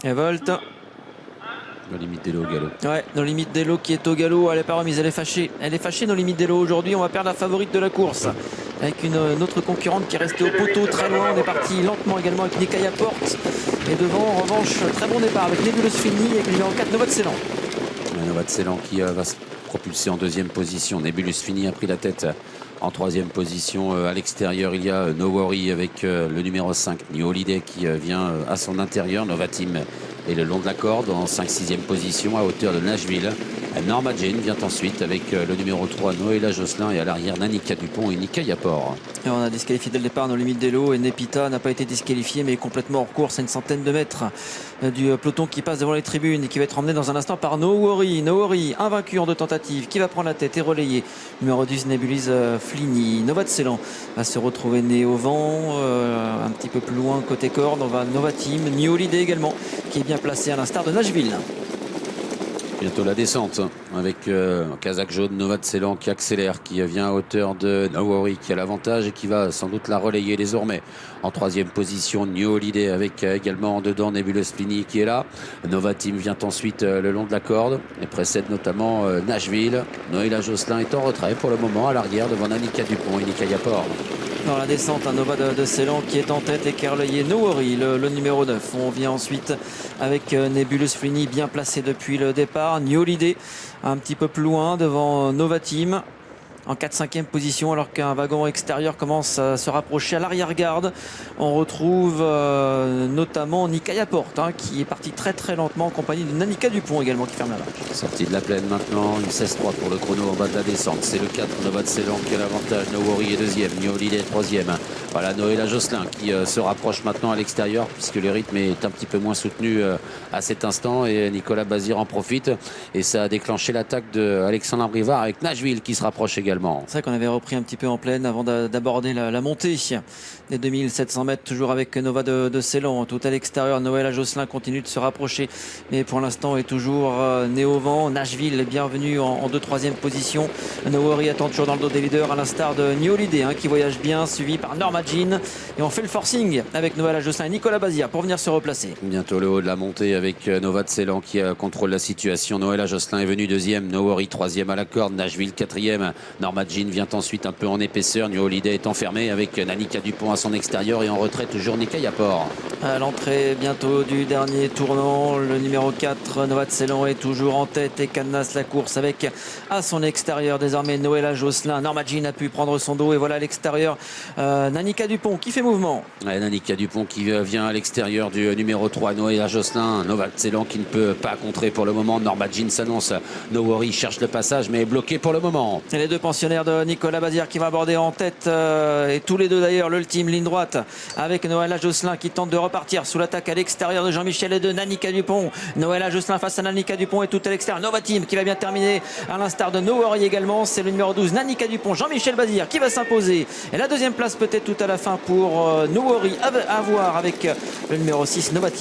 Révolte. Nos limites d'élo au galop. Ouais, nos limites d'élo qui est au galop. Elle n'est pas remise, elle est fâchée. Elle est fâchée, nos limites d'élo. Aujourd'hui, on va perdre la favorite de la course. Avec une autre concurrente qui est restée au poteau très loin. On est parti lentement également avec Nikaya Porte. Et devant, en revanche, très bon départ avec Nebulous Fini et le numéro 4, Nova de Ceylan. Nova de Ceylan qui va se propulser en deuxième position. Nebulous Fini a pris la tête. En troisième position, à l'extérieur, il y a No Worry avec le numéro 5, New Holiday qui vient à son intérieur. Nova Team est le long de la corde en 5-6e position à hauteur de Nashville. Norma Jane vient ensuite avec le numéro 3, Noëlla Josselin, et à l'arrière, Nanika Dupont et Nika Yapor. Et on a disqualifié dès le départ nos limites d'élo et Nepita n'a pas été disqualifié mais est complètement hors course à une centaine de mètres du peloton qui passe devant les tribunes et qui va être emmené dans un instant par No Worry. No Worry, invaincu en deux tentatives, qui va prendre la tête et relayer. Numéro 10, Nebulous Fini. Nova de Ceylan va se retrouver né au vent, un petit peu plus loin côté corde. On va Nova Team, New Holiday également, qui est bien placé à l'instar de Nashville. Bientôt la descente avec Kazakh jaune, Nova de Ceylan qui accélère, qui vient à hauteur de No Worry qui a l'avantage et qui va sans doute la relayer désormais. En troisième position, New Holiday avec également en dedans Nebulous Fini qui est là. Nova Team vient ensuite le long de la corde et précède notamment Nashville. Noëlla Josselin est en retrait pour le moment à l'arrière devant Nanika Dupont et Nika Yapor. Dans la descente, un Nova de Ceylan qui est en tête et qui a relayé No Worry, le numéro 9. On vient ensuite avec Nebulous Fini bien placé depuis le départ. New Holiday un petit peu plus loin devant Nova Team en 4-5e position alors qu'un wagon extérieur commence à se rapprocher à l'arrière-garde. On retrouve notamment Nikaya Porte qui est parti très très lentement en compagnie de Nanika Dupont également qui ferme la marche. Sortie de la plaine maintenant, une 16-3 pour le chrono en bas de la descente. C'est le 4, Nova de Ceylan qui a l'avantage. No Worry est deuxième, New Holiday troisième. Voilà Noëlla Josselin qui se rapproche maintenant à l'extérieur puisque le rythme est un petit peu moins soutenu à cet instant et Nicolas Bazir en profite et ça a déclenché l'attaque de Alexandre Brivard avec Nashville qui se rapproche également. C'est vrai qu'on avait repris un petit peu en pleine avant d'aborder la montée des 2700 mètres, toujours avec Nova de Ceylan. Tout à l'extérieur, Noëlla Josselin continue de se rapprocher, mais pour l'instant est toujours né au vent. Nashville est bienvenu en 2-3e position. No Worry attend toujours dans le dos des leaders, à l'instar de New Holiday qui voyage bien, suivi par Norma Jean. Et on fait le forcing avec Noëlla Josselin et Nicolas Bazir pour venir se replacer. Bientôt le haut de la montée avec Nova de Ceylan qui contrôle la situation. Noëlla Josselin est venu deuxième, No Worry troisième à la corde, Nashville quatrième. Norma Jean vient ensuite un peu en épaisseur. New Holiday est enfermé avec Nanika Dupont à son extérieur et en retrait toujours Nika Yapor. À l'entrée bientôt du dernier tournant, le numéro 4, Nova de Ceylan est toujours en tête et cadenasse la course avec à son extérieur désormais Noëlla Josselin. Norma Jean a pu prendre son dos et voilà à l'extérieur Nanika Dupont qui fait mouvement. Ouais, Nanika Dupont qui vient à l'extérieur du numéro 3, Noëlla Josselin. Nova de Ceylan qui ne peut pas contrer pour le moment. Norma Jean s'annonce. No Worry cherche le passage mais est bloqué pour le moment. Et les deux pensionnaires de Nicolas Bazir qui va aborder en tête et tous les deux d'ailleurs l'ultime ligne droite avec Noëlla Josselin qui tente de repartir sous l'attaque à l'extérieur de Jean-Michel et de Nanika Dupont. Noëlla Josselin face à Nanika Dupont et tout à l'extérieur Nova Team qui va bien terminer à l'instar de No Worry également. C'est le numéro 12 Nanika Dupont, Jean-Michel Bazir qui va s'imposer et la deuxième place peut-être tout à la fin pour No Worry à voir avec le numéro 6 Nova Team.